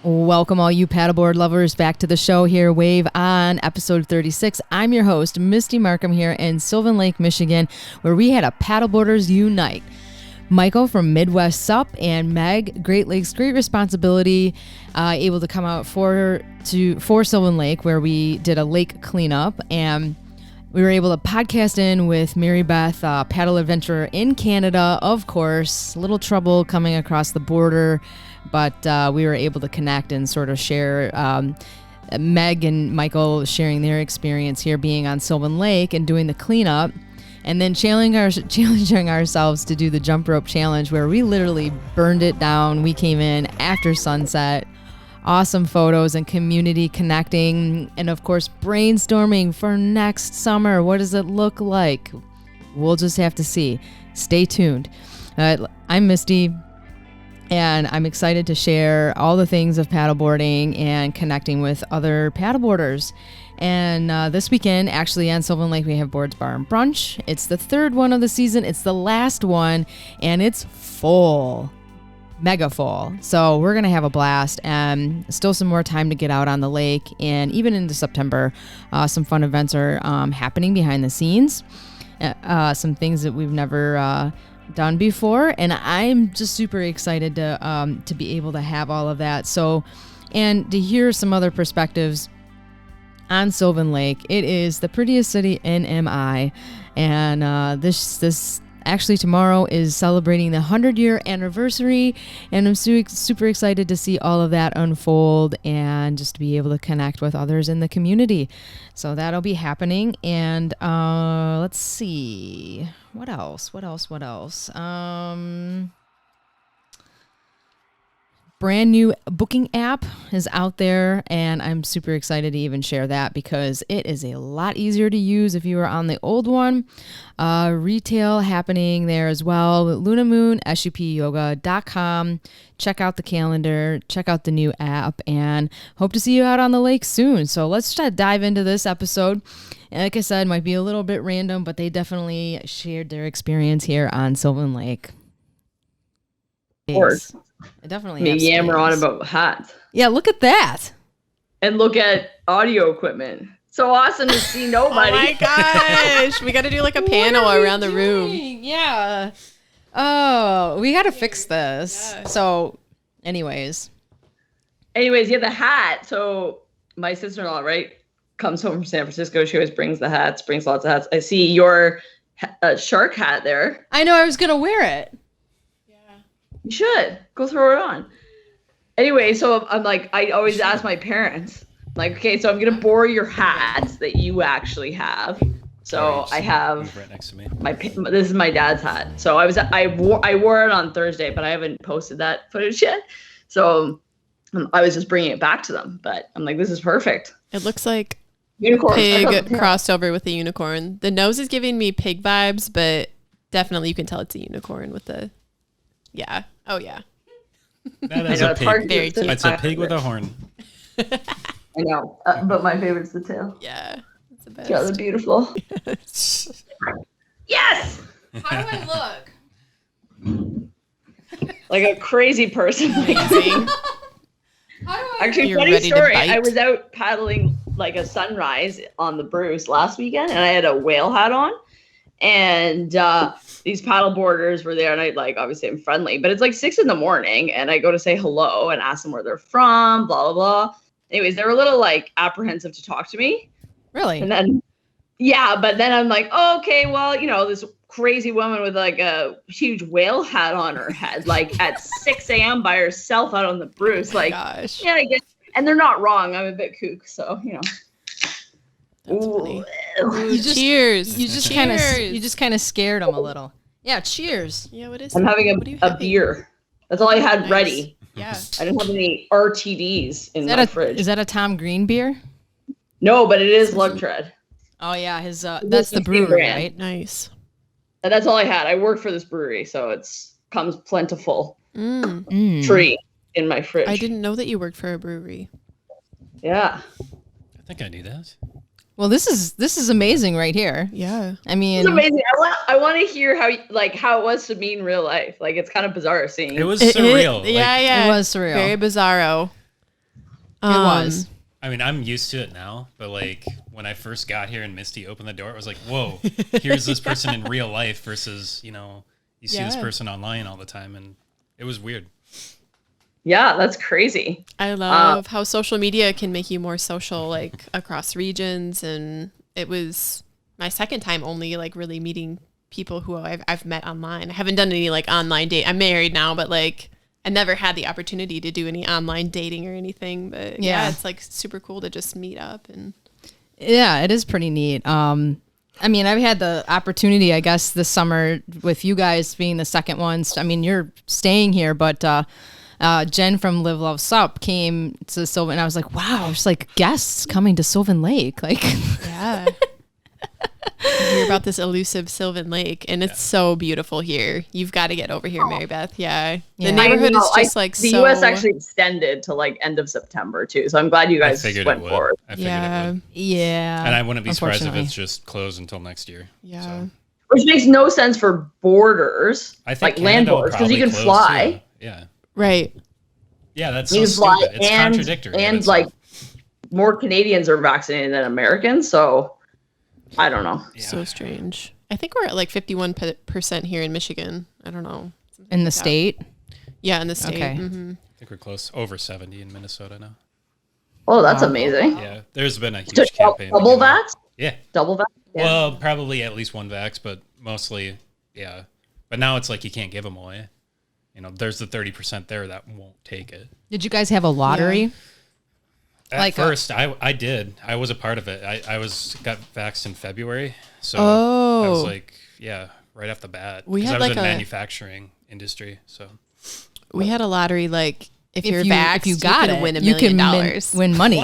Welcome all you paddleboard lovers back to the show here, Wave On, episode 36. I'm your host, Misty Markham here in Sylvan Lake, Michigan, where we had a Paddleboarders Unite. Michael from Midwest Sup and Meag, Great Lakes Great Responsibility, able to come out for Sylvan Lake, where we did a lake cleanup, and we were able to podcast in with Marybeth, paddle adventurer in Canada, of course. Little trouble coming across the border, but we were able to connect and sort of share. Meg and Michael sharing their experience here being on Sylvan Lake and doing the cleanup, and then challenging ourselves to do the jump rope challenge, where we literally burned it down. We came in after sunset. Awesome photos and community connecting, and of course brainstorming for next summer. What does it look like? We'll just have to see. Stay tuned. I'm Misty, and I'm excited to share all the things of paddleboarding and connecting with other paddleboarders. And this weekend, actually on Sylvan Lake, we have Boards Bar and Brunch. It's the third one of the season. It's the last one, and it's full. Mega full. So we're going to have a blast, and still some more time to get out on the lake, and even into September, some fun events are happening behind the scenes. Some things that we've never done before, and I'm just super excited to be able to have all of that. So, and to hear some other perspectives on Sylvan Lake. It is the prettiest city in MI, and this actually tomorrow is celebrating the 100-year anniversary, and I'm super excited to see all of that unfold and just to be able to connect with others in the community. So that'll be happening. And let's see, what else? Brand new booking app is out there, and I'm super excited to even share that because it is a lot easier to use if you were on the old one. Retail happening there as well. lunamoon.supyoga.com. Check out the calendar, check out the new app, and hope to see you out on the lake soon. So let's try to dive into this episode. And like I said, might be a little bit random, but they definitely shared their experience here on Sylvan Lake. Of course. I definitely me yammer on about hats. Yeah, look at that. And look at audio equipment. So awesome to see nobody. Oh my gosh. We got to do like a panel around the room. Yeah. Oh, we got to fix this. Yeah. So anyways, yeah, the hat. So my sister-in-law, right, comes home from San Francisco. She always brings the hats, brings lots of hats. I see your shark hat there. I know, I was going to wear it. You should go throw it on. Anyway, so I'm like, I always ask my parents, like, okay, so I'm gonna borrow your hats that you actually have. So I have right next to me. This is my dad's hat. So I wore it on Thursday, but I haven't posted that footage yet. So I was just bringing it back to them. But I'm like, this is perfect. It looks like unicorn pig crossed over with a unicorn. The nose is giving me pig vibes, but definitely you can tell it's a unicorn with the. Yeah. Oh, yeah. That is a pig. Very cute. It's a pig with a horn. I know, but my favorite's the tail. Yeah. It's the best. Yeah, they're beautiful. Yes! How do I look? Like a crazy person. Amazing. Actually, You're funny ready to story. bite? I was out paddling like a sunrise on the Bruce last weekend, and I had a whale hat on. And these paddleboarders were there, and obviously I'm friendly, but it's like 6 a.m, and I go to say hello and ask them where they're from, blah, blah, blah. Anyways, they were a little like apprehensive to talk to me. Really? And then, yeah, but then I'm like, oh, okay, well, this crazy woman with like a huge whale hat on her head, like at 6 a.m. by herself out on the Bruce. Like, gosh. Yeah, I guess. And they're not wrong. I'm a bit kook, so, That's funny. You just, cheers. You just kind of scared them a little. Yeah, cheers. Yeah, what is I'm it? having What are you a having? beer. That's all I had Nice. ready. Yeah. I didn't have any RTDs in my fridge. Is that a Tom Green beer? No, but it is Lug Tread. Oh yeah, his that's the brewery, brand. right? Nice. And that's all I had. I work for this brewery, so comes plentiful Mm. tree in my fridge. I didn't know that you worked for a brewery. Yeah. I think I knew that. Well, this is amazing right here. Yeah. I mean, It's amazing. I want to hear how it was to me in real life. Like, it's kind of bizarre seeing. It was surreal. Yeah. it was surreal. Very bizarro. It was. I mean, I'm used to it now, but like when I first got here and Misty opened the door, it was like, whoa, here's this person in real life versus, you see this person online all the time. And it was weird. Yeah, that's crazy. I love how social media can make you more social, like across regions. And it was my second time only like really meeting people who I've met online. I haven't done any like online date. I'm married now, but like I never had the opportunity to do any online dating or anything. But yeah, it's like super cool to just meet up. And yeah, it is pretty neat. I mean, I've had the opportunity, I guess, this summer with you guys being the second ones. I mean, you're staying here, but Jen from Live Love Sup came to Sylvan, and I was like, wow, there's like guests coming to Sylvan Lake. Like, yeah. You hear about this elusive Sylvan Lake, and it's so beautiful here. You've got to get over here, Marybeth. Yeah. The neighborhood is just like the so... US actually extended to like end of September too. So I'm glad you guys went forward. I figured it would. Yeah. And I wouldn't be surprised if it's just closed until next year. Yeah. So. Which makes no sense for boarders, I think like landlords, because you can fly. Too. Yeah. Right. Yeah, that's so stupid. It's contradictory. And like more Canadians are vaccinated than Americans, so I don't know. Yeah. So strange. I think we're at like 51% here in Michigan. I don't know. In the state? Yeah, in the state. Okay. Mm-hmm. I think we're close. Over 70 in Minnesota now. Oh, that's amazing. Yeah, there's been a huge campaign. Double vax? Yeah. Double vax? Yeah. Well, probably at least one vax, but mostly, yeah. But now it's like you can't give them away. There's the 30% there that won't take it. Did you guys have a lottery? Yeah. At first, I did. I was a part of it. I got vaxxed in February. So I was like, yeah, right off the bat. We had I was like in manufacturing industry. So we had a lottery like if you're vaxxed, if you got can it, win $1 you million. can win money.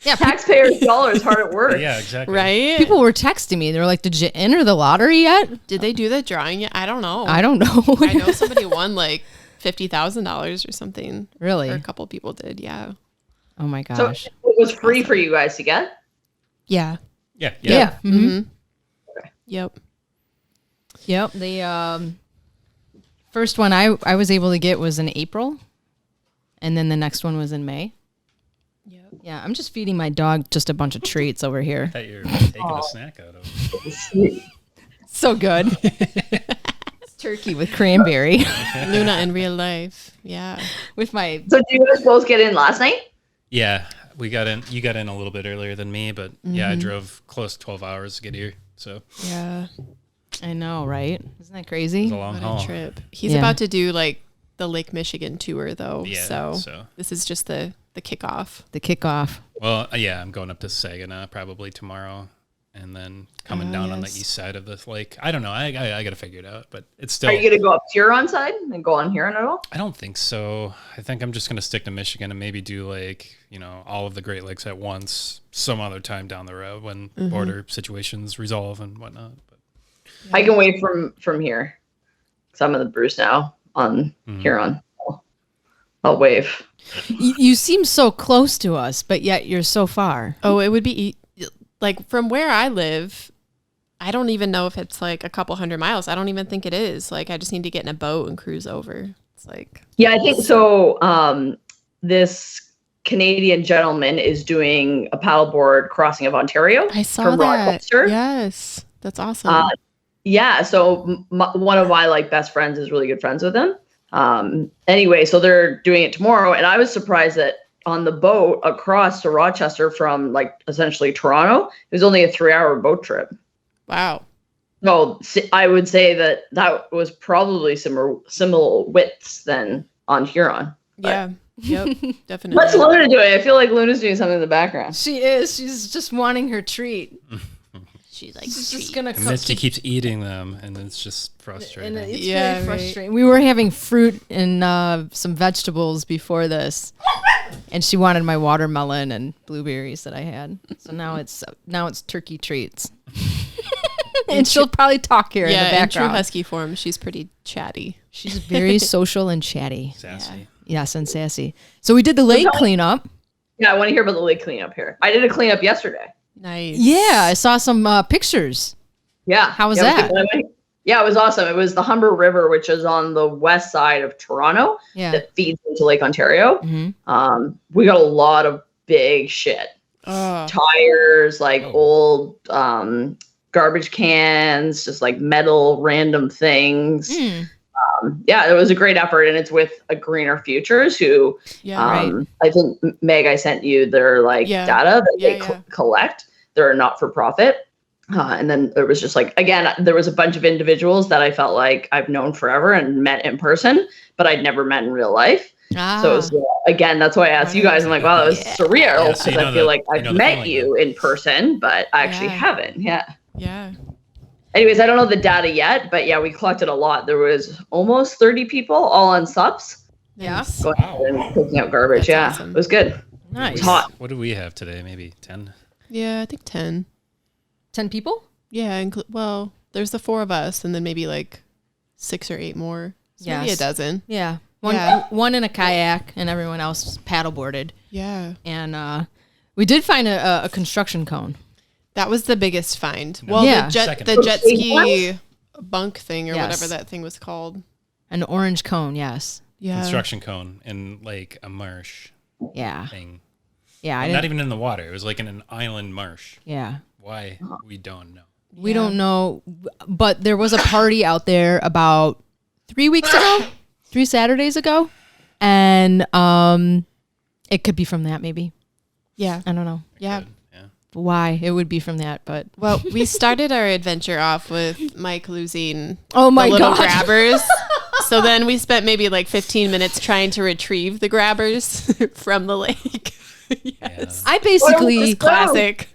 Yeah, taxpayers' dollars hard at work. Yeah, exactly. Right? People were texting me. They were like, "Did you enter the lottery yet?" Did they do the drawing yet? I don't know. I don't know. I know somebody won like $50,000 or something. Really? Or a couple people did. Yeah. Oh my gosh. So it was free for you guys to get? Yeah. Yeah. Mm-hmm. Okay. Yep. The first one I was able to get was in April, and then the next one was in May. Yep. Yeah, I'm just feeding my dog just a bunch of treats over here. I thought you were taking a snack out of it. So good. It's turkey with cranberry. Luna in real life. Yeah. With my. So did you guys both get in last night? Yeah, we got in. You got in a little bit earlier than me, but yeah, I drove close to 12 hours to get here. So yeah, I know, right? Isn't that it crazy? was a long haul. trip. He's about to do like the Lake Michigan tour though. Yeah, so this is just the kickoff. The kickoff. Well, yeah, I'm going up to Saginaw probably tomorrow, and then coming down on the east side of the lake. I don't know. I got to figure it out, but it's still. Are you going to go up Huron side and go on Huron at all? I don't think so. I think I'm just going to stick to Michigan and maybe do like, all of the Great Lakes at once some other time down the road when border situations resolve and whatnot. But I can wait from here because I'm in the Bruce now on Huron. I'll wave. You seem so close to us, but yet you're so far. Oh, it would be like from where I live. I don't even know if it's like a couple 100 miles. I don't even think it is. Like I just need to get in a boat and cruise over. It's like. Yeah, I think so. This Canadian gentleman is doing a paddleboard crossing of Ontario. I saw from that. Rochester. Yes, that's awesome. Yeah, so one of my best friends is really good friends with him. Anyway, so they're doing it tomorrow, and I was surprised that on the boat across to Rochester from like essentially Toronto, it was only a 3-hour boat trip. Wow. No, I would say that was probably similar widths than on Huron. Yeah. Yep. Definitely. What's Luna doing? I feel like Luna's doing something in the background. She is. She's just wanting her treat. She's like, She's just gonna. and Misty keeps eating them, and it's just frustrating. And it's Yeah, very frustrating. We were having fruit and some vegetables before this, and she wanted my watermelon and blueberries that I had. So now it's turkey treats. And she'll probably talk here in the in true background. husky form, she's pretty chatty. She's very social and chatty. Sassy. Yes, and sassy. So we did the lake cleanup. Yeah, I want to hear about the lake cleanup here. I did a cleanup yesterday. Nice. Yeah, I saw some pictures. Yeah. How was Yeah, that? Yeah, it was awesome. It was the Humber River, which is on the west side of Toronto, that feeds into Lake Ontario. We got a lot of big shit. Tires, like old garbage cans, just like metal random things. Yeah, it was a great effort, and it's with a Greener Futures who I think Meg, I sent you their data that they collect. They're a not-for-profit. And then there was just again, there was a bunch of individuals that I felt like I've known forever and met in person, but I'd never met in real life. So it was, again, that's why I asked you guys. I'm like, wow, that was surreal, because I feel like I've met you in person, but I actually haven't. Yeah. Anyways, I don't know the data yet, but yeah, we collected a lot. There was almost 30 people, all on subs. Going and picking out garbage. That's awesome. It was good. Nice. It was hot. What did we have today? Maybe 10? Yeah, I think 10. 10 people? Yeah, well, there's the 4 of us, and then maybe 6 or 8 more. So maybe a dozen. Yeah. One in a kayak, and everyone else paddleboarded. Yeah. And we did find a construction cone. That was the biggest find. Well, the jet ski bunk thing or whatever that thing was called. An orange cone, yes. Yeah. Construction cone in a marsh. Yeah. Thing. Yeah. Not even in the water. It was in an island marsh. Yeah. Why? We don't know. We don't know. But there was a party out there about 3 weeks ago, 3 Saturdays ago. And it could be from that, maybe. Yeah. I don't know. Yeah. Why it would be from that, but we started our adventure off with Mike losing the little grabbers. So then we spent maybe 15 minutes trying to retrieve the grabbers from the lake. Yes. I basically classic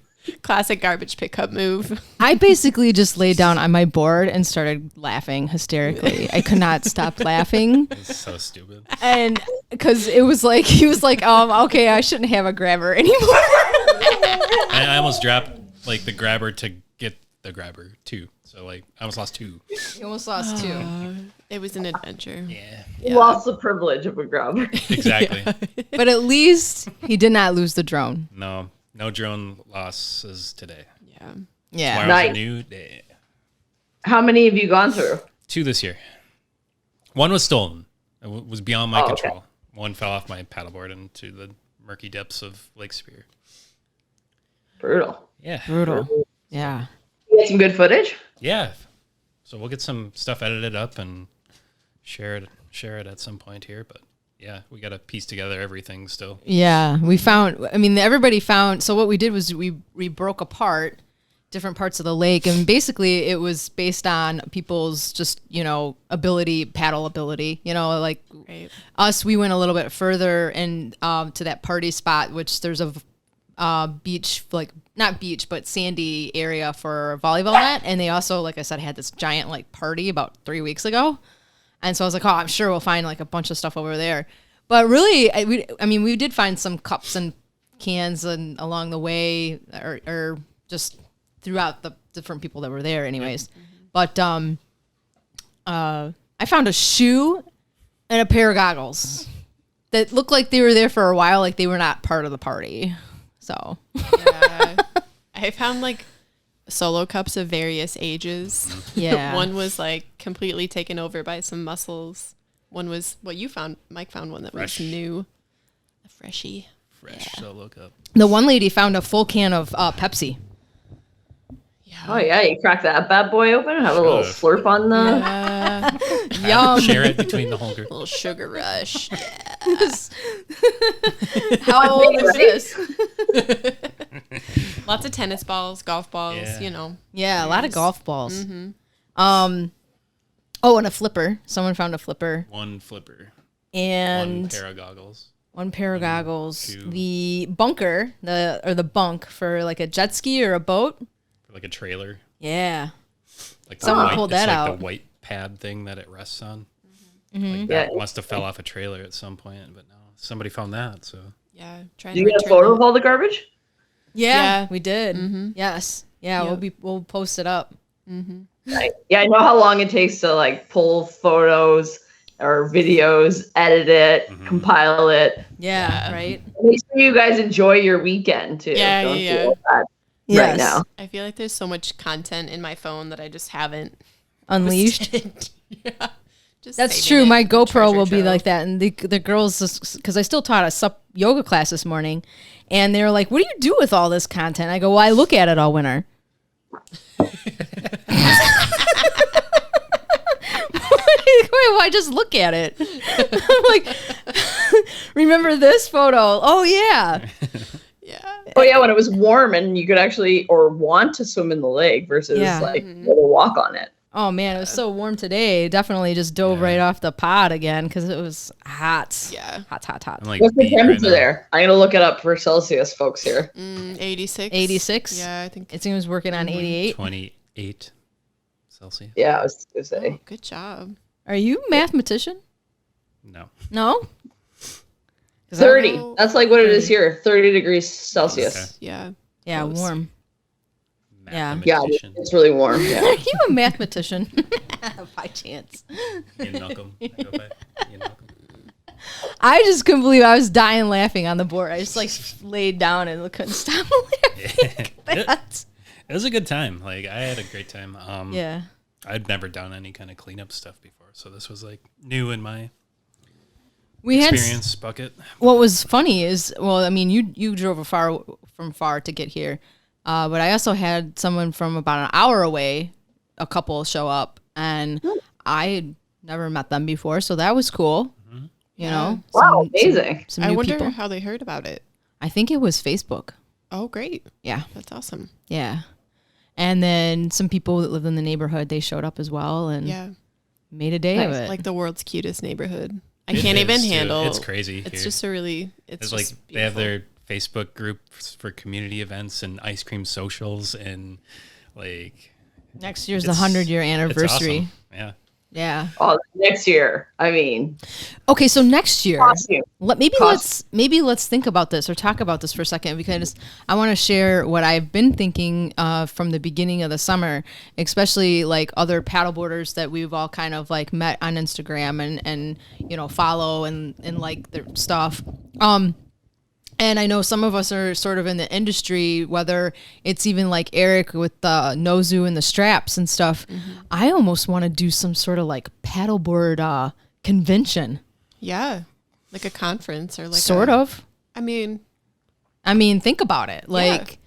garbage pickup move. I basically just laid down on my board and started laughing hysterically. I could not stop laughing. It's so stupid. And because it was he was okay, I shouldn't have a grabber anymore. I almost dropped the grabber to get the grabber too. So I almost lost 2. You almost lost 2. It was an adventure. Yeah. Lost the privilege of a grabber. Exactly. But at least he did not lose the drone. No drone losses today. Yeah. Tomorrow's a new day. How many have you gone through? 2 this year. 1 was stolen. It was beyond my control. Okay. 1 fell off my paddleboard into the murky depths of Lake Superior. Brutal. Yeah. Yeah. You get some good footage? Yeah. So we'll get some stuff edited up and share it at some point here. But yeah, we got to piece together everything still. Yeah. Everybody found. So what we did was we broke apart different parts of the lake, and basically it was based on people's just, paddle ability, right. Us, we went a little bit further and to that party spot, which there's a beach, not beach, but sandy area for volleyball net. And they also, like I said, had this giant party about 3 weeks ago. And so I was like, I'm sure we'll find a bunch of stuff over there. But really, we did find some cups and cans and along the way, or just throughout the different people that were there anyways. But I found a shoe and a pair of goggles that looked like they were there for a while, like they were not part of the party. So yeah. I found solo cups of various ages. Yeah. One was completely taken over by some mussels. One was you found. Mike found one that was new, a freshie. Fresh solo cup. The one lady found a full can of Pepsi. Yeah. Oh yeah, you crack that bad boy open, have a little slurp on the. Yum. Share it between the whole group. A little sugar rush. Yes. How old is this? Lots of tennis balls, golf balls. Yeah, a lot of golf balls. Mm-hmm. And a flipper. Someone found a flipper. 1 flipper. And 1 pair of goggles. 1 pair of goggles. 2. The bunker, the bunk for a jet ski or a boat. For a trailer. Yeah. Someone pulled that out. The white pad thing that it rests on. Mm-hmm. That must have fell off a trailer at some point, but no, somebody found that. So yeah. Did you get a photo of all the garbage? Yeah, we did. Mm-hmm. Yes. Yeah, we'll post it up. Mm-hmm. Right. Yeah, I know how long it takes to pull photos or videos, edit it, compile it. Yeah, right. Make sure you guys enjoy your weekend too. Yeah, Don't yeah. feel bad Yes. right now. I feel like there's so much content in my phone that I just haven't Unleashed. Yeah. Just That's saving true. it. My GoPro Treasure will be trove. like that, and the girls, because I still taught a sup yoga class this morning, and they were like, "What do you do with all this content?" I go, "Well, I look at it all winter." Why just look at it? I'm like, remember this photo? Oh yeah. Yeah. Oh yeah, when it was warm and you could actually or want to swim in the lake versus Yeah. like walk on it. Oh man, it was so warm today. Definitely just dove right off the pod again because it was hot. Yeah. Hot. I'm like What's the beat right temperature now. there? I'm gonna look it up for Celsius, folks. Here, 86. 86. Yeah, I think. It seems working on 88. 28 Celsius. yeah, I was gonna say. Oh, good job. Are you a mathematician? No. No. 30. Oh. That's like what it is here. 30 degrees Celsius. Okay. Yeah. Yeah, Close. warm. Yeah. Yeah, Mathematician. it's really warm. Yeah. Are you a mathematician? By chance. Ian Malcolm. I go by Ian Malcolm. I just couldn't believe I was dying laughing on the board. I just like laid down and couldn't stop laughing. It was a good time. Like I had a great time. Yeah. I'd never done any kind of cleanup stuff before, so this was like new in my We had experience bucket. what was funny is, well, I mean, you drove from far to get here, but I also had someone from about an hour away, a couple show up, and I had never met them before, so that was cool. You know, Wow, amazing. Some I new wonder people. how they heard about it. I think it was Facebook. Oh, great. Yeah, That's awesome. yeah. And then some people that lived in the neighborhood, they showed up as well and Yeah. made a day of Nice. it. Like the world's cutest neighborhood. I It can't is, even too. handle. It's crazy. It's here. just a really. It's It's like just they have beautiful. their Facebook group for community events and ice cream socials and like Next year's the it's- 100-year it's anniversary. awesome. Yeah. Yeah. Oh, next year. I mean, Okay, so next year, costume. maybe let's think about this or talk about this for a second because I want to share what I've been thinking from the beginning of the summer, especially like other paddleboarders that we've all kind of like met on Instagram and you know follow and like their stuff. And I know some of us are sort of in the industry, whether it's even like Eric with the Nozu and the straps and stuff. I almost want to do some sort of like paddleboard convention. Yeah. Like a conference or like Sort of. I mean, Think about it. Like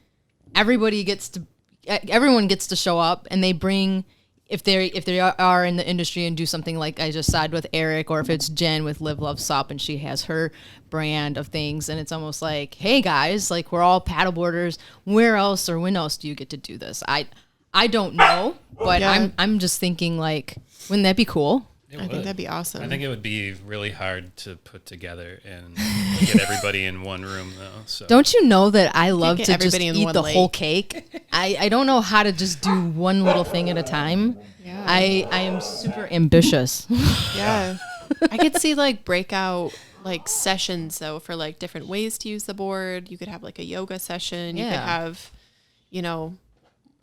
everyone gets to show up and they bring if they are in the industry and do something like I just said with Eric, or if it's Jen with Live Love Sup and she has her brand of things, and it's almost like, hey guys, like we're all paddleboarders. Where else or when else do you get to do this? I don't know, but Yeah. I'm just thinking like, wouldn't that be cool? It I think would. that'd be awesome. I think it would be really hard to put together and get everybody in one room though. So Don't you know that I love get to just everybody in eat one the whole lake. cake? I don't know how to just do one little thing at a time. Yeah. I am super ambitious. Yeah. I could see like breakout like sessions though for like different ways to use the board. You could have like a yoga session. You could Yeah. have, you know,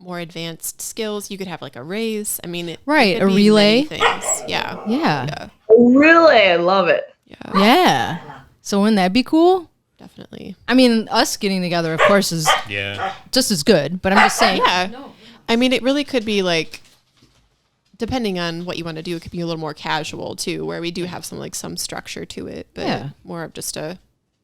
more advanced skills. You could have like a race. I mean, it Right, could a be relay. many things. Yeah. Yeah. Yeah. Really, I love it. Yeah. Yeah. So wouldn't that be cool? Definitely. I mean, us getting together, of course, is yeah. just as good. But I'm just saying. Yeah. I mean, it really could be like, depending on what you want to do, it could be a little more casual too, where we do have some structure to it, but Yeah. more of just a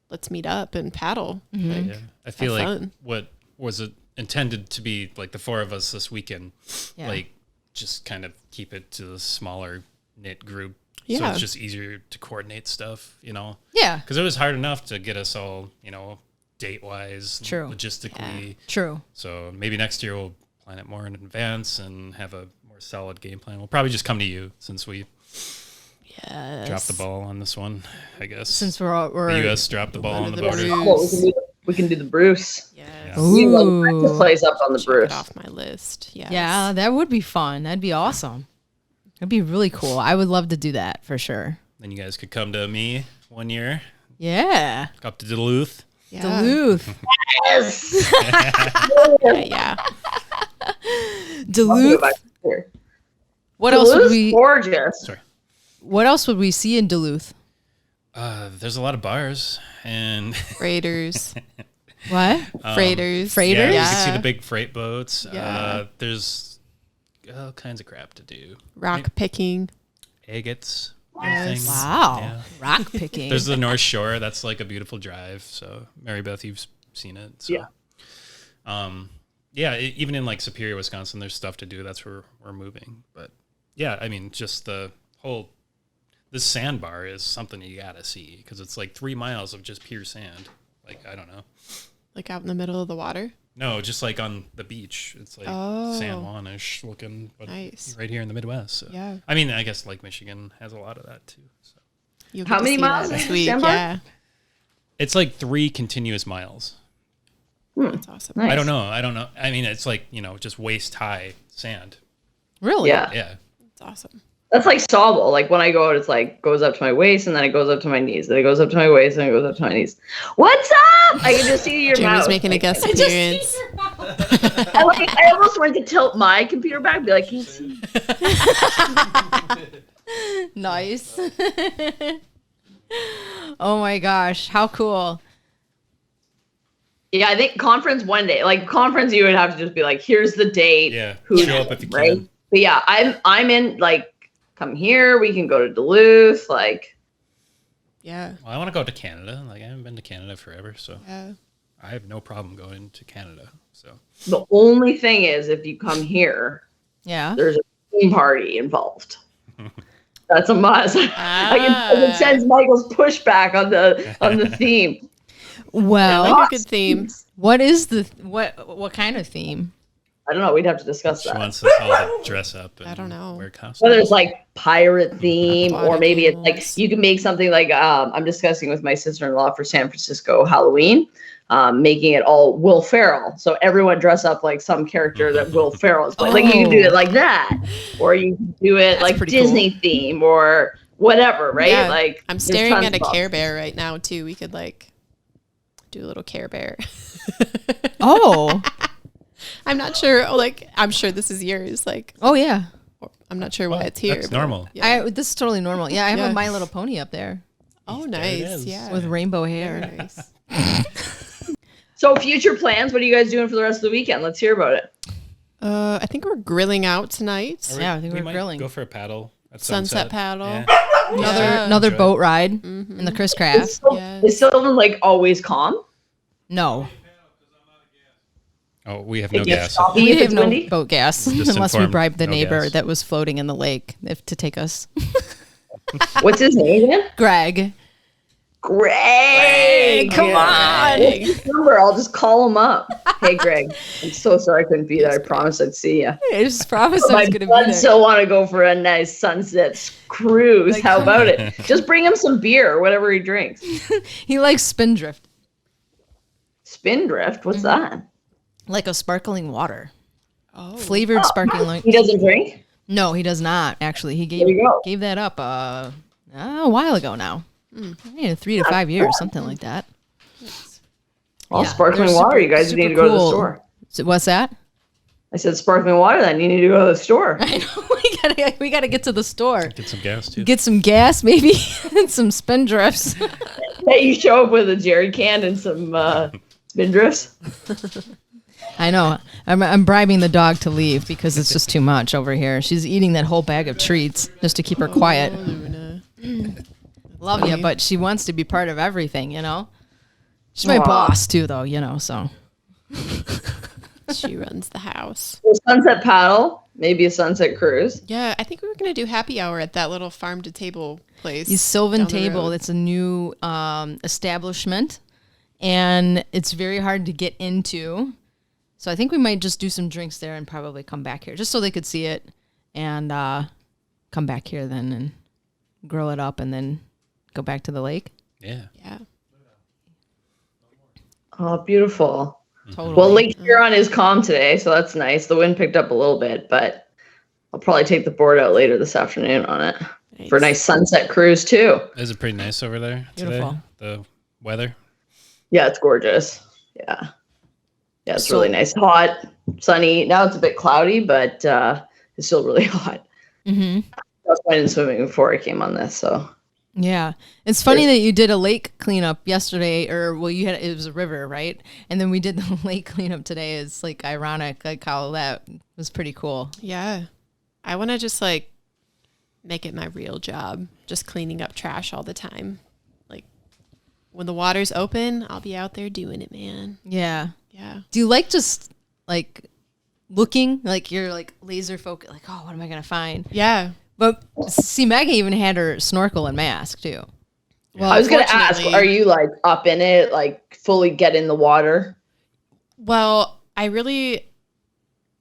let's meet up and paddle. Mm-hmm. Like, Yeah. I feel Have like fun. what was it intended to be like the four of us this weekend, Yeah. like just kind of keep it to a smaller knit group. So Yeah. it's just easier to coordinate stuff, you know, Yeah. because it was hard enough to get us all, you know, date wise, True. logistically. True. So maybe next year we'll plan it more in advance and have a more solid game plan. We'll probably just come to you since we Yes. dropped the ball on this one, I guess. Since we're the U.S. dropped the ball on the the border. Bruce. Well, we can do the Bruce. yes. Yeah. We love to Ooh. place up on the Check Bruce. it off my list. Yes. Yeah, that would be fun. That'd be awesome. That'd be really cool. I would love to do that for sure. Then you guys could come to me one year, Yeah. up to Duluth. Yeah. Duluth. Yes. Yeah. Duluth. Here. What else would Duluth's we gorgeous. Sorry. What else would we see in Duluth? There's a lot of bars and Freighters. What? Freighters. Freighters? yeah, you Yeah. can see the big freight boats. Yeah. There's all kinds of crap to do. Rock picking. Agates. Yes. Wow. Yeah. Rock picking. There's the North Shore. That's like a beautiful drive. So Marybeth, you've seen it. So. Yeah. Even in like Superior, Wisconsin, there's stuff to do. That's where we're moving. But yeah, I mean, just the whole, this sandbar is something you gotta see because it's like 3 miles of just pure sand. Like, I don't know. Like out in the middle of the water? No, just like on the beach. It's like San Juan-ish looking, but nice. right here in the Midwest. So. Yeah. I mean, I guess Lake Michigan has a lot of that too. So. How many miles this is week? Sandbar? Yeah. It's like 3 continuous miles. That's awesome. Nice. I don't know. I mean, it's like, just waist high sand. Really? Yeah. Yeah. That's awesome. That's like Sawble. Like when I go out, it's like goes up to my waist and then it goes up to my knees. Then it goes up to my waist and it goes up to my knees. What's up? I can just see your Jamie's mouth. making a guest appearance. I almost wanted to tilt my computer back and be like, can't see. Nice. Oh my gosh, how cool. Yeah, I think conference one day. Like conference, you would have to just be like, here's the date. Yeah. Who's Show up if you right? can. But yeah, I'm in like come here. We can go to Duluth. Like Yeah. Well, I want to go to Canada. Like, I haven't been to Canada forever, so Yeah. I have no problem going to Canada. So the only thing is, if you come here, Yeah. there's a theme party involved. That's a must. I can sense Michael's pushback on the theme. I Well, like a good theme. what is what kind of theme? I don't know. We'd have to discuss she that. wants us all to dress up and I don't know. wear costumes. Whether it's like pirate theme or Aquatic maybe it's like animals. you can make something like I'm discussing with my sister-in-law for San Francisco Halloween, making it all Will Ferrell. So everyone dress up like some character that Will Ferrell is playing. Like you can do it like that, or you can do it like pretty Disney theme or whatever, right? Yeah. Like I'm there's staring tons at a of options. Care Bear right now too. We could like do a little Care Bear. Oh. I'm not sure. Oh, like I'm sure this is yours. Like Oh yeah. I'm not sure why it's here. That's but- normal. Yeah. This is totally normal. Yeah, I have Yeah. a My Little Pony up there Oh, There it nice. is. Yeah. with rainbow hair. Very nice. So future plans. What are you guys doing for the rest of the weekend? Let's hear about it. I think we're grilling out tonight. Or Yeah, I think we we're might grilling. Go for a paddle at Sunset paddle. Yeah. Another Enjoy. boat ride in the Chris Craft. Yes. Is Sylvan Lake always calm? No, Oh, we have It no gets gas. choppy we if have it's no windy? boat gas Just unless we informed, bribe the no neighbor gas. that was floating in the lake to take us. What's his name again? Greg. Greg. Come on. What's his number? I'll just call him up. Hey, Greg. I'm so sorry I couldn't be there. I promised I'd see you. I just promised I My was going to be blood there. still want to go for a nice sunset cruise. Like, How about it? Just bring him some beer or whatever he drinks. He likes Spindrift, Spindrift? What's that? like a sparkling water, Oh. flavored sparkling. He doesn't drink? No, he does not. Actually, he There you go. gave that up a while ago now. 3 to 5 years, something like that. Well, Yeah, sparkling they're water. super- You guys super need to go to the cool. store. So what's that? I said sparkling water. Then you need to go to the store. I know we gotta get to the store, Get some gas too. get some gas, maybe, and some Spindrifts. Hey, you show up with a jerry can and some Spindrifts. I know. I'm bribing the dog to leave because it's just too much over here. She's eating that whole bag of treats just to keep her quiet. Oh, Luna. Love you, funny. but she wants to be part of everything, you know? She's my Aw. boss too, though, you know, so. She runs the house. So sunset paddle, maybe a sunset cruise. Yeah, I think we were gonna do happy hour at that little farm to table place. The Sylvan down the Table, road. it's a new establishment, and it's very hard to get into. So I think we might just do some drinks there and probably come back here, just so they could see it, and come back here then and grill it up and then go back to the lake. Yeah. Yeah. Oh, beautiful. Totally. Well, Lake Huron is calm today, so that's nice. The wind picked up a little bit, but I'll probably take the board out later this afternoon on it for a nice sunset cruise too. Is it pretty nice over there Beautiful. today? The weather? Yeah, it's gorgeous. Yeah. Yeah, it's So- really nice. Hot, sunny. Now it's a bit cloudy, but it's still really hot. Mm-hmm. I was finding swimming before I came on this, so Yeah. It's funny that you did a lake cleanup yesterday, or well, it was a river, right? And then we did the lake cleanup today. It's like ironic, like how that was pretty cool. Yeah. I want to just like make it my real job, just cleaning up trash all the time. Like when the water's open, I'll be out there doing it, man. Yeah. Yeah. Do you like just like looking, like you're like laser focused, like, oh, what am I going to find? Yeah. But see, Maggie even had her snorkel and mask too. Well, I was going to ask, fortunately- are you like up in it, like fully get in the water? Well, I really,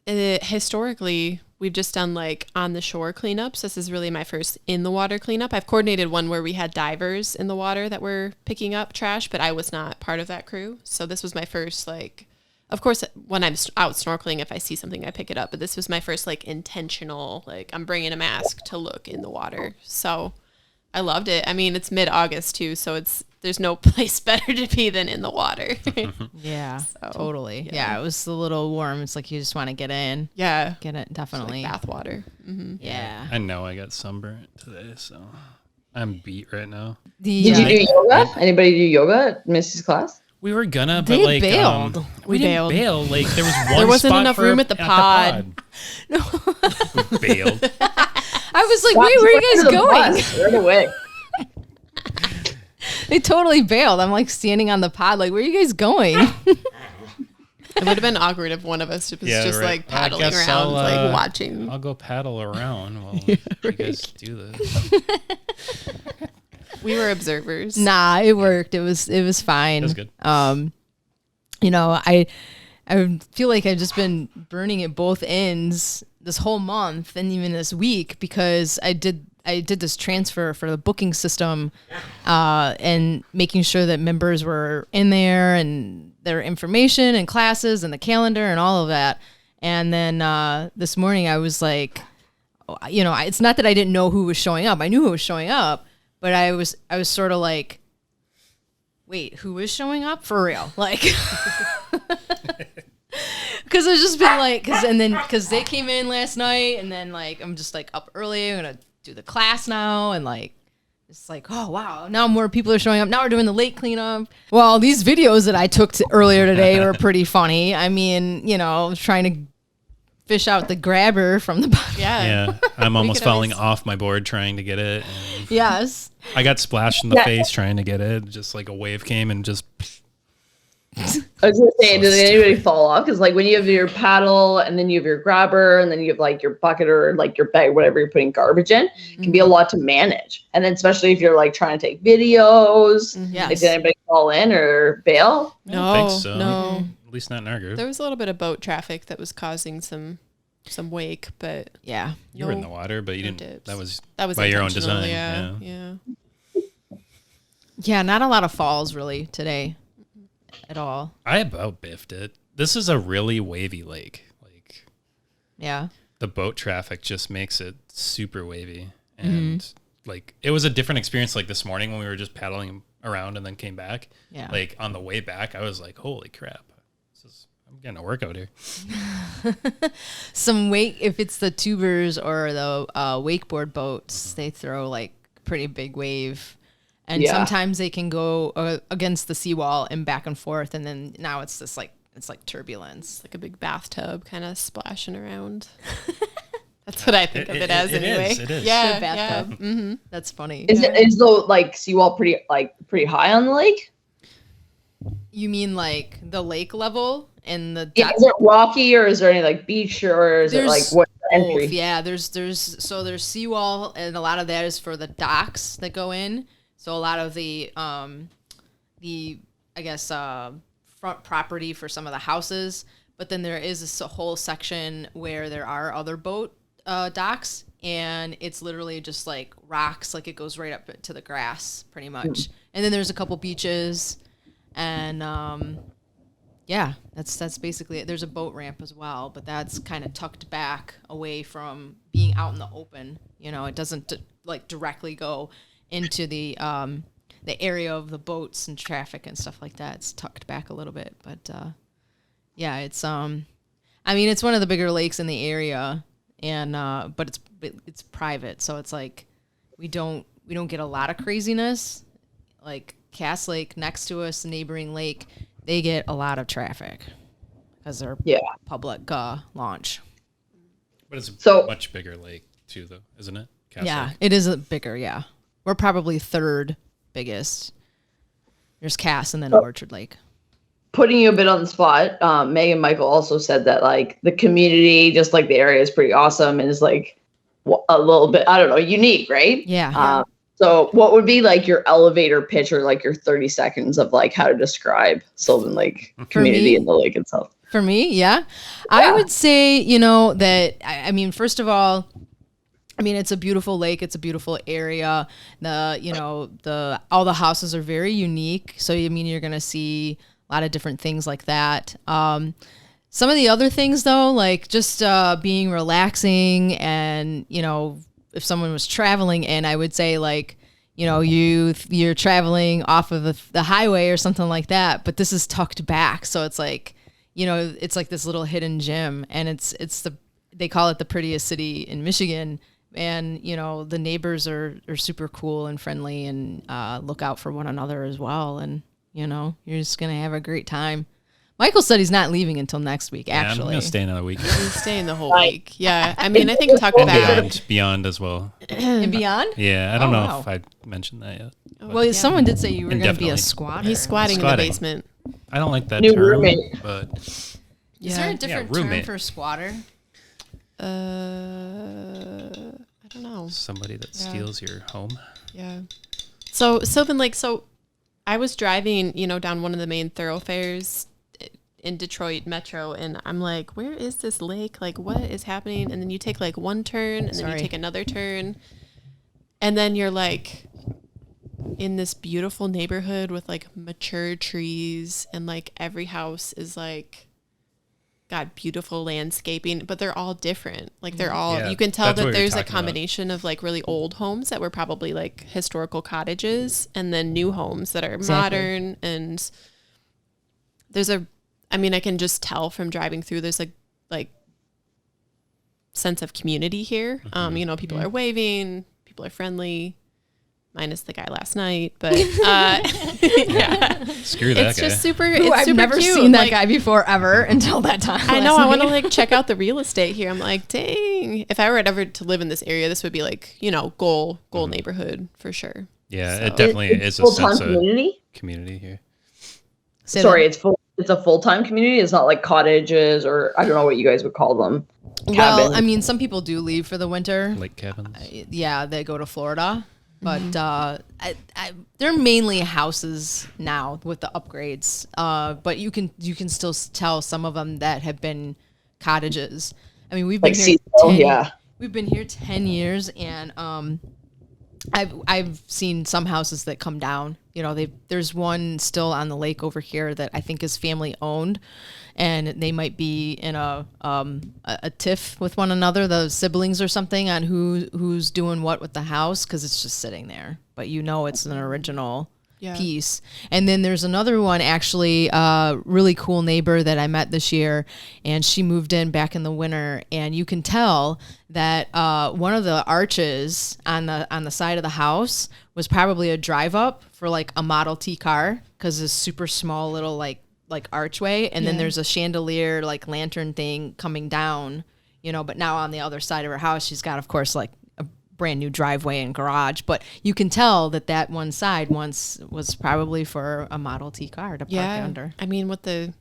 historically, we've just done like on the shore cleanups. This is really my first in the water cleanup. I've coordinated one where we had divers in the water that were picking up trash, but I was not part of that crew. So this was my first, like, of course, when I'm out snorkeling, if I see something, I pick it up. But this was my first like intentional, like I'm bringing a mask to look in the water. So I loved it. I mean, it's mid-August too, so there's no place better to be than in the water. Yeah, So, totally. yeah. Yeah, it was a little warm. It's like you just want to get in. Yeah. Get it, definitely. Like bath water. Mm-hmm. Yeah. I know I got sunburnt today, so I'm beat right now. Did you do yoga? Anybody do yoga at Misty's class? We were gonna, but They like bailed. we didn't bailed. bail. Like there was one. There wasn't spot enough for room at the pod. No, we bailed. I was like, wait, where are you guys going? Right away. They totally bailed. I'm like standing on the pod, like, where are you guys going? It would have been awkward if one of us was just right. like paddling I guess around, I'll, like watching. I'll go paddle around while you guys do this. We were observers. Nah, it worked. It was fine. It was good. You know, I feel like I've just been burning at both ends this whole month and even this week because I did this transfer for the booking system and making sure that members were in there and their information and classes and the calendar and all of that. And then this morning I was like, you know, it's not that I didn't know who was showing up. I knew who was showing up, but I was sort of like, wait, who is showing up for real? Like, because I've just been like, because they came in last night, and then like I'm just like up early. I'm gonna do the class now, and like it's like, oh wow, now more people are showing up. Now we're doing the lake cleanup. Well, these videos that I took earlier today were pretty funny. I mean, you know, trying to fish out the grabber from the bottom. Yeah. I'm almost could falling always- off my board trying to get it. And Yes. I got splashed in the face trying to get it. Just like a wave came and just. I was gonna say, So did anybody stupid. fall off? Because like when you have your paddle and then you have your grabber and then you have like your bucket or like your bag, whatever you're putting garbage in, it can be a lot to manage. And then especially if you're like trying to take videos, Yes. like did anybody fall in or bail? I don't think No, so. no. At least not in our group. There was a little bit of boat traffic that was causing some wake, but Yeah. You were in no- the water, but you no didn't. dips. That was that was by your own intentional, design. Yeah. Yeah. Not a lot of falls really today at all. I about biffed it. This is a really wavy lake. Like Yeah. the boat traffic just makes it super wavy, and like it was a different experience. Like this morning when we were just paddling around and then came back. Yeah. Like on the way back, I was like, "Holy crap! I'm getting a workout here." Some wake, if it's the tubers or the wakeboard boats, they throw like pretty big wave, and Yeah. sometimes they can go against the seawall and back and forth, and then now it's this like turbulence. Like a big bathtub kind of splashing around. That's what I think of it as anyway. It is. Yeah, The bathtub. Yeah. Mm-hmm. That's funny. Is the like seawall pretty high on the lake? You mean like the lake level and the Yeah, is it rocky or is there any like beach or is it There's like what entry? both. Yeah, there's seawall, and a lot of that is for the docks that go in. So a lot of the I guess front property for some of the houses, but then there is a whole section where there are other boat docks, and it's literally just like rocks, like it goes right up to the grass pretty much. And then there's a couple beaches, and yeah, that's basically it. There's a boat ramp as well, but that's kind of tucked back away from being out in the open. You know, it doesn't like directly go into the area of the boats and traffic and stuff like that. It's tucked back a little bit, but yeah, it's I mean, it's one of the bigger lakes in the area, and but it's private, so it's like we don't get a lot of craziness. Like Cass Lake next to us, neighboring lake, they get a lot of traffic because they're public launch. But it's a So- much bigger lake too, though, isn't it? Cass Yeah, Lake. it is a bigger. Yeah, we're probably third biggest. There's Cass and then Orchard Lake. Putting you a bit on the spot, Meg and Michael also said that like the community, just like the area, is pretty awesome and is like a little bit, I don't know, unique, right? Yeah. So what would be like your elevator pitch or like your 30 seconds of like how to describe Sylvan Lake community me? and the lake itself? For me, yeah. I would say, that, I mean, first of all, I mean, it's a beautiful lake. It's a beautiful area. All the houses are very unique. So, I mean, you're going to see a lot of different things like that. Some of the other things, though, like just being relaxing and, if someone was traveling in, I would say like, you're traveling off of the highway or something like that, but this is tucked back. So it's like, it's like this little hidden gem, and they call it the prettiest city in Michigan. And, the neighbors are super cool and friendly and look out for one another as well. And, you're just going to have a great time. Michael said he's not leaving until next week, Yeah, I'm actually. going to stay another week. He's staying the whole week. Yeah. I mean, I think talk about Beyond as well. And beyond? Yeah, I don't know wow. if I mentioned that yet. Well, someone did say you were going to be a Indefinitely. squatter. he's squatting in the Squatting. basement. I don't like that New term, roommate. but Is there a different term roommate. for squatter? I don't know. somebody that steals your home. Yeah. So Sylvan Lake. So I was driving, down one of the main thoroughfares in Detroit Metro, and I'm like, where is this lake? Like, what is happening? And then you take like one turn, and then you take another turn, and then you're like in this beautiful neighborhood with like mature trees, and like every house is like got beautiful landscaping, but they're all different. Like they're all, you can tell that's that what we were there's a talking about. combination of like really old homes that were probably like historical cottages, and then new homes that are modern. And there's I can just tell from driving through, there's a like sense of community here. People are waving, people are friendly, minus the guy last night, but yeah, Screw that it's guy. just super. Ooh, It's I've super never cute. seen that Like, guy before ever until that time. I know. last I want to night. like check out the real estate here. I'm like, dang, if I were ever to live in this area, this would be like, goal neighborhood for sure. Yeah, So- it definitely is a full-time sense of community. community here. Say Sorry, it's a full-time community. It's not like cottages or I don't know what you guys would call them. Well, Cabins. I mean, some people do leave for the winter. Lake cabins. Yeah, they go to Florida, but they're mainly houses now with the upgrades. But you can still tell some of them that have been cottages. I mean, we've been Like here seasonal, yeah. We've been here 10 years, and I've seen some houses that come down. There's one still on the lake over here that I think is family owned, and they might be in a tiff with one another, the siblings or something, on who's doing what with the house, because it's just sitting there. But it's an original piece. And then there's another one, actually, really cool neighbor that I met this year, and she moved in back in the winter, and you can tell that one of the arches on the side of the house was probably a drive up for like a Model T car, because it's super small little like archway, and then there's a chandelier like lantern thing coming down, but now on the other side of her house she's got, of course, like a brand new driveway and garage, but you can tell that one side once was probably for a Model T car to park under. I mean, with the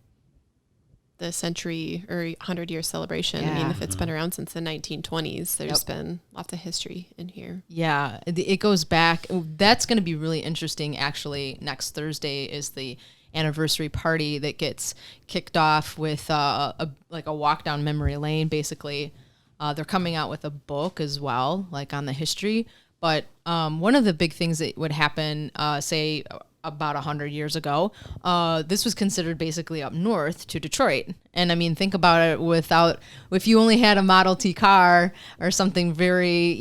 century or 100-year celebration, I mean, if it's been around since the 1920s, there's been lots of history in here. Yeah, it goes back. That's going to be really interesting, actually. Next Thursday is the anniversary party that gets kicked off with a walk down memory lane, basically. They're coming out with a book as well, like on the history. But one of the big things that would happen, say, about 100 years ago, this was considered basically up north to Detroit. And I mean, think about it, if you only had a Model T car or something very,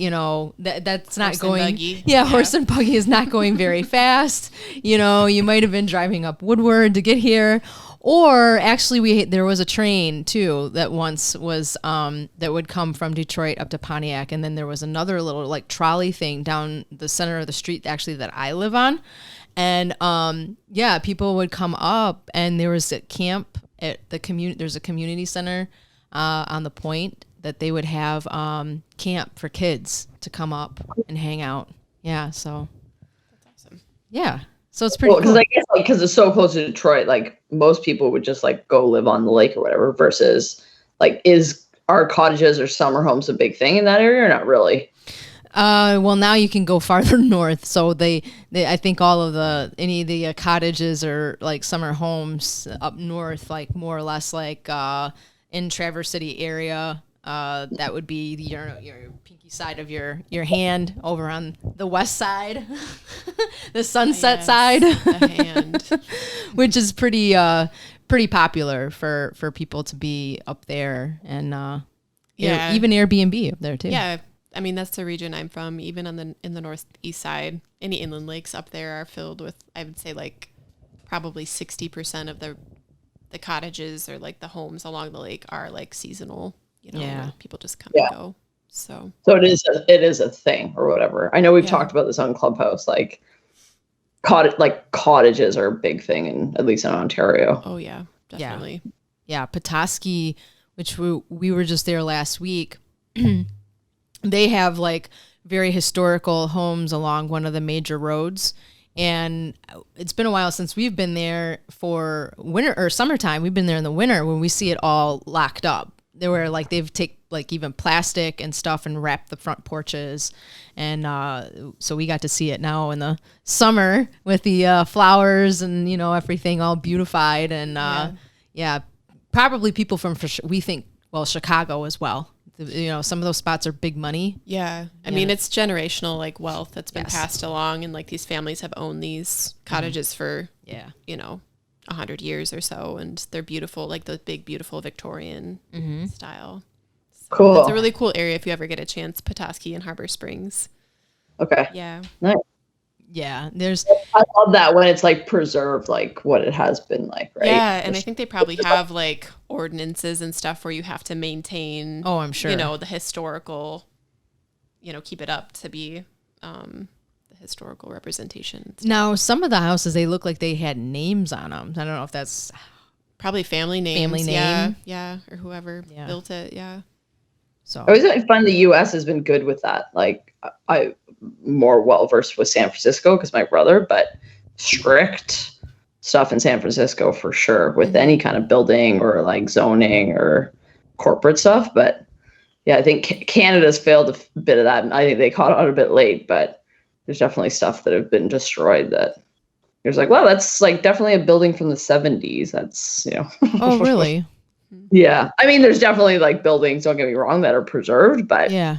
that's not Horse and going, buggy. yeah, horse and buggy is not going very fast. You might have been driving up Woodward to get here. Or actually, there was a train too that once was that would come from Detroit up to Pontiac, and then there was another little like trolley thing down the center of the street actually that I live on, and people would come up, and there was a camp at the community. There's a community center on the point that they would have camp for kids to come up and hang out. Yeah, so That's awesome. yeah, so it's pretty Because cool. I guess because it's so close to Detroit, like most people would just like go live on the lake or whatever. Versus like, are cottages or summer homes a big thing in that area or not really? Well, now you can go farther north. So they I think all of any of the cottages or like summer homes up north, like more or less like in Traverse City area. That would be your pinky side of your hand over on the west side, the sunset Yes, side, the hand. which is pretty popular for people to be up there and Yeah. even Airbnb up there too. Yeah, I mean that's the region I'm from. Even in the northeast side, any inland lakes up there are filled with, I would say, like probably 60% of the cottages or like the homes along the lake are like seasonal. Yeah. where people just come Yeah. and go. So So it is a thing or whatever. I know we've Yeah. talked about this on Clubhouse. Like cottages are a big thing, at least in Ontario. oh yeah, definitely. Yeah, Petoskey, which we were just there last week. They have like very historical homes along one of the major roads. And it's been a while since we've been there for winter or summertime. We've been there in the winter when we see it all locked up. There were like they've take like even plastic and stuff and wrapped the front porches. And so we got to see it now in the summer with the flowers and, everything all beautified. And yeah, probably people from, we think, well, Chicago as well. Some of those spots are big money. Yeah. I mean, it's generational like wealth that's been Yes. passed along, and like these families have owned these cottages for, Yeah. 100 years or so, and they're beautiful, like the big, beautiful Victorian style. So Cool. It's a really cool area if you ever get a chance, Petoskey and Harbor Springs. Okay. Yeah. Nice. Yeah, there's I love that when it's like preserved, like what it has been like, right? Yeah, and I think they probably have like ordinances and stuff where you have to maintain, Oh, I'm sure. the historical, keep it up to be the historical representation. now some of the houses, they look like they had names on them. I don't know if that's Probably family names. Family Yeah, name. yeah, or whoever Yeah. built it. Yeah. so. I always find the U.S. has been good with that. Like I more well versed with San Francisco because my brother, but strict stuff in San Francisco for sure with any kind of building or like zoning or corporate stuff. But yeah, I think Canada's failed a bit of that. And I think they caught on a bit late, but there's definitely stuff that have been destroyed that there's like, well, that's like definitely a building from the 70s. That's, Oh, really? Yeah. I mean, there's definitely like buildings, don't get me wrong, that are preserved, but Yeah.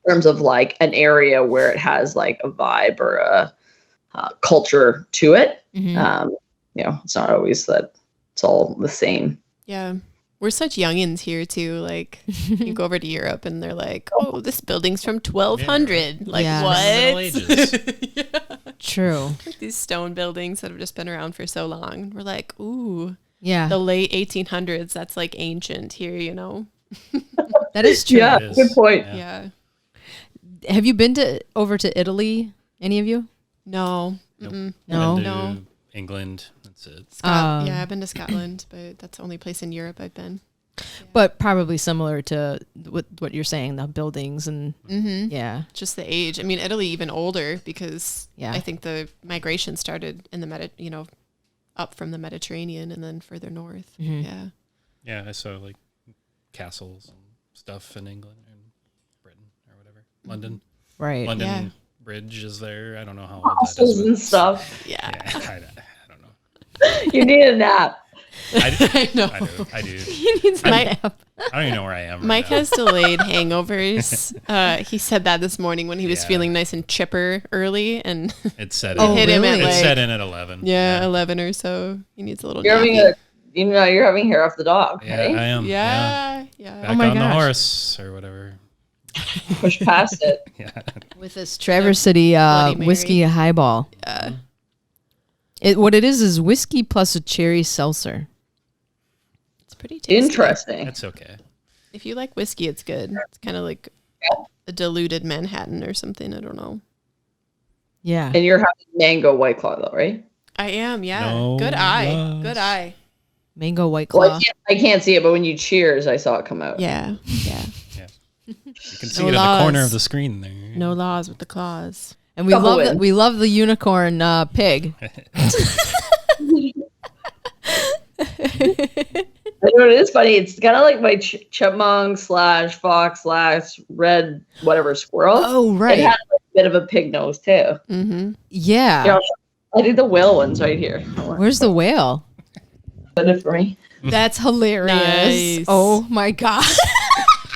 in terms of like an area where it has like a vibe or a culture to it, Mhm. it's not always that it's all the same. Yeah. We're such youngins here too. Like you go over to Europe and they're like, "Oh, this building's from 1200." Like Yeah. what? Middle Ages. Yeah. True. Like these stone buildings that have just been around for so long. We're like, "Ooh, Yeah. the late 1800s. That's like ancient here, That is true. Yeah, It is. good point. Yeah. Have you been over to Italy? Any of you? No. Nope. Mm-mm. No. Been to No. England. That's it. Yeah, I've been to Scotland, but that's the only place in Europe I've been. But probably similar to what you're saying, the buildings and Mm-hmm. yeah. Just the age. I mean, Italy even older because Yeah. I think the migration started in the up from the Mediterranean and then further north. Mhm. Yeah. Yeah, I saw like castles and stuff in England and Britain or whatever. London. Right. London Yeah. Bridge is there. I don't know how old that Hostels is. and stuff. Yeah. Yeah, I don't know. You need a nap. I know. I do. He needs a My- nap. I don't even know where I am. Mike right now. has delayed hangovers. He said that this morning when he was Yeah. feeling nice and chipper early, and It set Oh, in. hit him really? at It like set in at 11. 11 or so. He needs a little. You're nappy. you're having hair off the dog, Yeah, right? I am. Yeah. Back Oh my on the gosh. horse or whatever. Push past it. Yeah. With this Traverse City Bloody Mary. whiskey highball. Yeah. What it is whiskey plus a cherry seltzer. It's pretty tasty. Interesting. That's okay. If you like whiskey, it's good. It's kind of like a diluted Manhattan or something. I don't know. Yeah. And you're having mango White Claw though, right? I am. Yeah. No Good eye. loves. Good eye. Mango White Well, Claw. I can't see it, but when you cheers, I saw it come out. Yeah. Yeah. Yeah. You can see it in the corner of the screen there. No laws with the claws. And we love the unicorn pig. I know it is funny. It's kind of like my chipmunk / fox / red whatever squirrel. Oh, right. It has a bit of a pig nose too. Mm-hmm. Yeah. You know, I think the whale one's right here. Where's the whale? Put it for me. That's hilarious. Nice. Oh my god.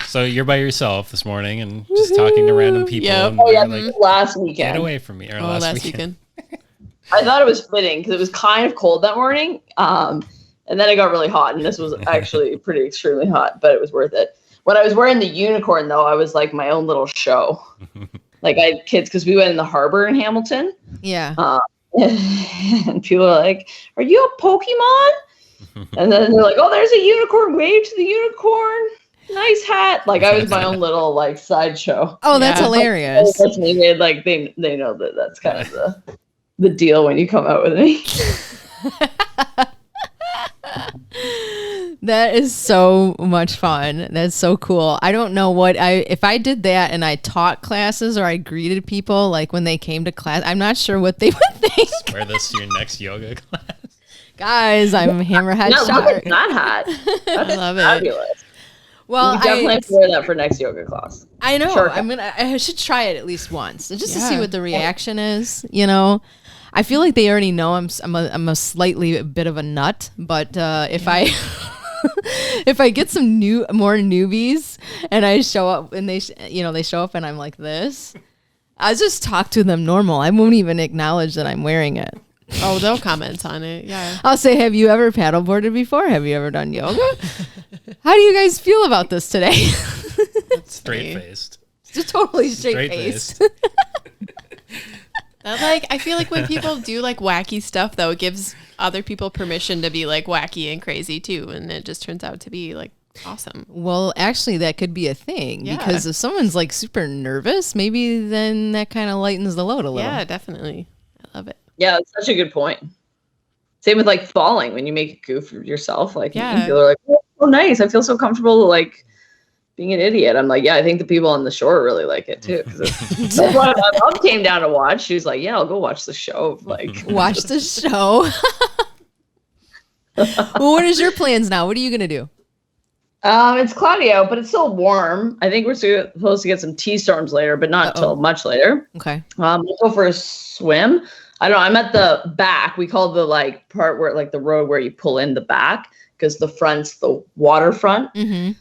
So you're by yourself this morning and just talking to random people. Yep. And Oh yeah, they're like, last weekend. get away from me. Or Oh, last weekend. I thought it was fitting because it was kind of cold that morning. And then it got really hot, and this was actually pretty extremely hot, but it was worth it. When I was wearing the unicorn, though, I was like my own little show. Like I had kids, because we went in the harbor in Hamilton. Yeah. And people are like, "Are you a Pokemon?" And then they're like, "Oh, there's a unicorn. Wave to the unicorn. Nice hat." Like I was my own little like sideshow. Oh, that's Yeah. hilarious. That's me. Like they know that that's kind of the deal when you come out with me. That is so much fun. That's so cool. I don't know if I did that and I taught classes or I greeted people like when they came to class, I'm not sure what they would think. wear this to your next yoga class. Guys, I'm Hammerhead Look Shark. at that hat. That's I love it. fabulous. Well, You definitely have to wear that for next yoga class. I know. Sure. I should try it at least once just to see Yeah. what the reaction is. You know, I feel like they already know I'm a slightly bit of a nut, but if I if I get some more newbies and I show up and they show up and I'm like this, I just talk to them normal. I won't even acknowledge that I'm wearing it. Oh, they'll comment on it. Yeah. I'll say, "Have you ever paddleboarded before? Have you ever done yoga? How do you guys feel about this today?" Straight faced. Just totally straight faced. That, like, I feel like when people do like wacky stuff, though, it gives other people permission to be like wacky and crazy too, and it just turns out to be like awesome. Well, actually, that could be a thing Yeah. because if someone's like super nervous, maybe then that kind of lightens the load a little. Yeah, definitely. I love it. Yeah, that's such a good point. Same with like falling when you make a goof of yourself. Like Yeah. people are like, "Oh, nice. I feel so comfortable like being an idiot." I'm like, yeah, I think the people on the shore really like it too. 'Cause that's why my mom came down to watch. She was like, "Yeah, I'll go watch the show." Like, Watch the show. Well, what is your plans now? What are you gonna do? it's cloudy out, but it's still warm. I think we're supposed to get some tea storms later, but not until much later. Okay. We'll go for a swim. I don't know. I'm at the back. We call the like part where like the road where you pull in the back because the front's the waterfront. Mm-hmm.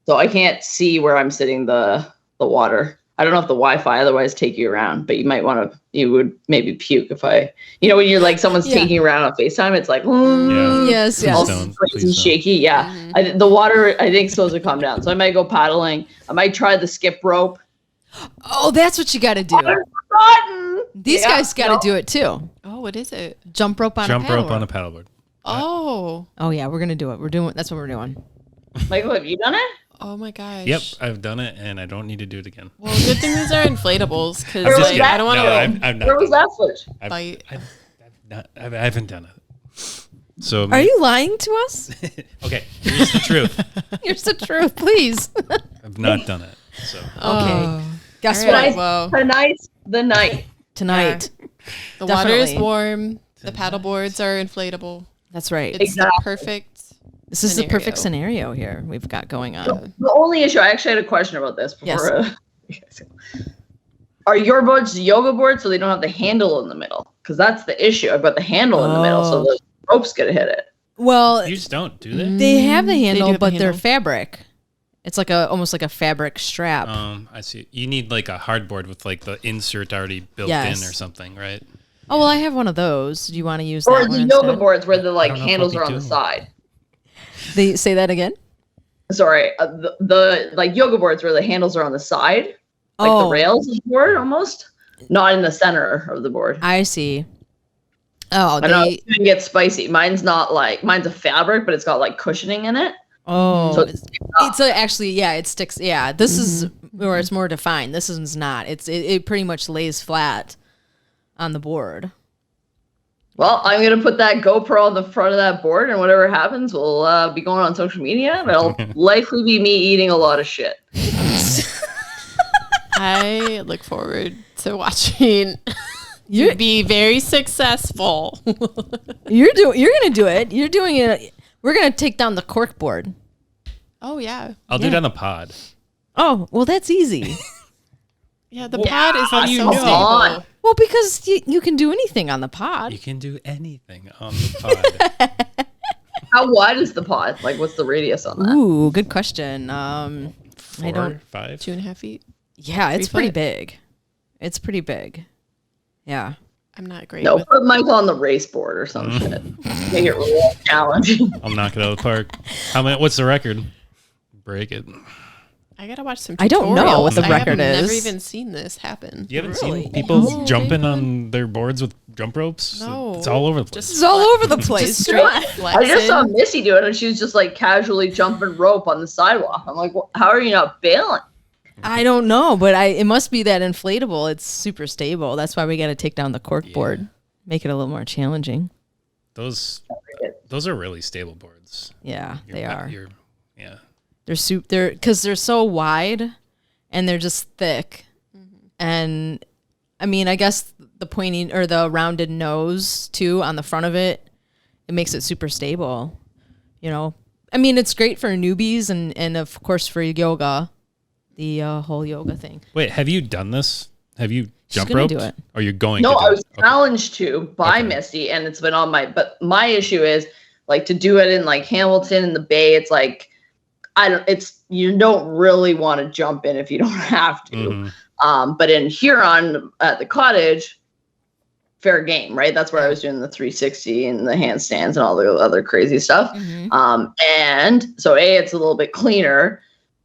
So I can't see where I'm sitting the water. I don't know if the Wi-Fi otherwise take you around, but you would maybe puke if when you're like someone's taking you around on FaceTime, it's like, Yes, all yes. Please don't. shaky. Yeah. Mm-hmm. The water, I think, is supposed to calm down. So I might go paddling. I might try the skip rope. Oh, that's what you got to do. Forgotten. These guys got to do it too. Oh, what is it? Jump rope on Jump a paddle. rope on a paddleboard. Oh. Oh yeah, we're gonna do it. That's what we're doing. Michael, have you done it? Oh my gosh. Yep, I've done it, and I don't need to do it again. Well, good thing these are inflatables because Where was like, that? I don't want No, to. I've not. Where was done that footage? it. Bite. I haven't done it. So Are you lying to us? okay, here's the truth. Here's the truth, please. I've not done it. So Okay. Guess All what? right, well, Tonight's the night. Tonight. the water is definitely. warm. The paddleboards are inflatable. That's right. It's Exactly. the perfect. This is the perfect scenario here we've got going on. The only issue, I actually had a question about this before. Yes. Are your boards yoga boards so they don't have the handle in the middle? Because that's the issue. I've got the handle in the middle, so the rope's gonna hit it. Well, you just don't do that. they have the do handle, have the but they're handle. fabric. It's like almost like a fabric strap. I see. You need like a hardboard with like the insert already built Yes. in or something, right? Oh well, I have one of those. Do you want to use Or that the one yoga instead? boards where the like don't know if handles I'll are be on the doing side. They say that again. Sorry, the like yoga boards where the handles are on the side, like the rails of the board almost, not in the center of the board. I see. Oh, I know it's gonna get spicy. Mine's a fabric, but it's got like cushioning in it. Oh, So it's actually, yeah, it sticks. Yeah, this is where it's more defined. This is not. It pretty much lays flat on the board. Well, I'm gonna put that GoPro on the front of that board, and whatever happens, will be going on social media. It'll likely be me eating a lot of shit. I look forward to watching you be very successful. You're gonna do it. You're doing it. We're gonna take down the cork board. Oh yeah. I'll do it on the pod. Oh, well, that's easy. Yeah, the pod is how like do you so know? stable. Well, because you can do anything on the pod. You can do anything on the pod. How wide is the pod? Like, what's the radius on that? Ooh, good question. 4, 5. 2.5 feet. Yeah, it's 3 pretty foot. big. It's pretty big. Yeah. I'm not great No, with put Michael on the race board or some shit. Make it real challenging. I'll knock it out of the park. What's the record? Break it. I gotta watch some tutorials. I don't know what the I record have never is. even seen this happen. You haven't Really? seen people No. jumping on their boards with jump ropes? No. It's all over the place. It's all over the place. Just straight I just saw flexing. Misty do it, and she was just like casually jumping rope on the sidewalk. I'm like, how are you not bailing? I don't know, but it must be that inflatable. It's super stable. That's why we got to take down the cork board, make it a little more challenging. Those are really stable boards. Yeah, they are. Yeah. They're because they're so wide, and they're just thick. And I mean, I guess the pointing or the rounded nose too on the front of it, it makes it super stable. You know, I mean, it's great for newbies and of course for yoga, the whole yoga thing. Wait, have you done this? Have you jump gonna roped? do it. Or you're going No, to do I was it? Okay. challenged to by Misty, and it's been on but my issue is like to do it in like Hamilton in the Bay. It's like you don't really want to jump in if you don't have to. Mhm. But in Huron at the cottage, fair game, right? That's where I was doing the 360 and the handstands and all the other crazy stuff. And so it's a little bit cleaner,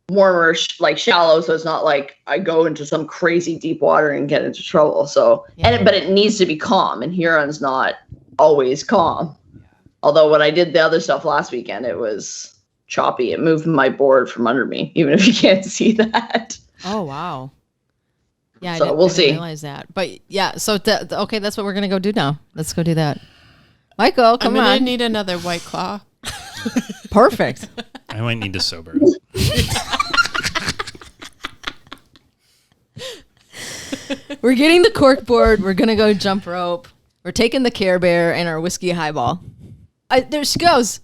warmer, like shallow. So it's not like I go into some crazy deep water and get into trouble. So, but it needs to be calm, and Huron's not always calm. Although when I did the other stuff last weekend, it was choppy. It moved my board from under me, even if you can't see that. Oh wow. Yeah, So I we'll didn't see. realize that. But yeah, so okay, that's what we're gonna go do now. Let's go do that. Michael, come I'm gonna on. need another White Claw. Perfect. I might need to sober. We're getting the cork board. We're gonna go jump rope. We're taking the Care Bear and our whiskey highball. There she goes.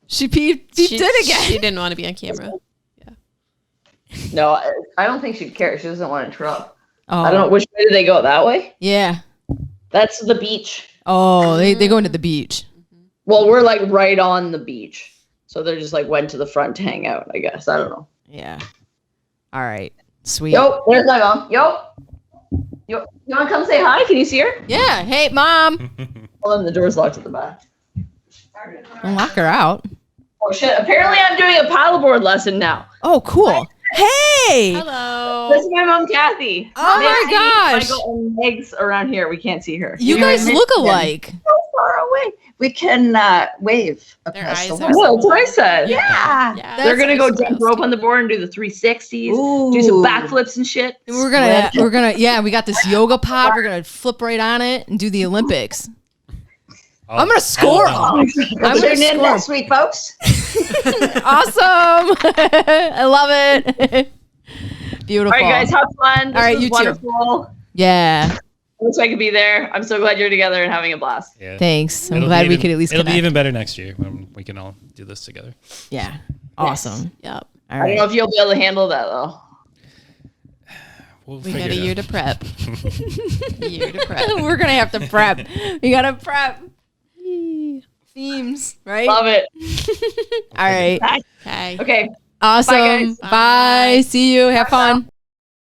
She peeped it again. She didn't want to be on camera. No, I don't think she'd care. She doesn't want to interrupt. Oh, I don't know. Which way did they go? That way? Yeah. That's the beach. Oh, they go into the beach. Well, we're like right on the beach. So they're just like went to the front to hang out, I guess. I don't know. Yeah. All right. Sweet. Yo, there's my mom. Yo, you want to come say hi? Can you see her? Yeah. Hey, Mom. Hold on, the door's locked at the back. Don't lock her out. Oh, shit. Apparently I'm doing a paddleboard lesson now. Oh, cool. Hey. Hello. This is my mom, Kathy. Oh, my gosh. Michael and Meg's around here. We can't see her. You guys look alike. So far away. We can wave. Their across eyes the are hall. Well, that's what I said. Yeah. Yeah. They're gonna go That's jump rope on the board and do the 360s, do some Ooh. backflips and shit. We're gonna yeah, we got this yoga pod. We're gonna flip right on it and do the Olympics. I'm gonna score them. I'm gonna Tune in score 'em. next week, folks. Awesome. I love it. Beautiful. All right, guys, have fun. This All right, was you too. wonderful. Yeah. I wish I could be there. I'm so glad you're together and having a blast. Yeah. Thanks. I'm It'll glad be we even- could at least It'll connect. be even better next year when we can all do this together. Yeah. Awesome. Yep. All I don't right. know if you'll be able to handle that though. We'll We figure got a it year out. to prep. A year to prep. We're gonna have to prep. We gotta prep. Themes, right? Love it. All right. Okay. Okay. Awesome. Bye, guys. Bye. See you. Have fun.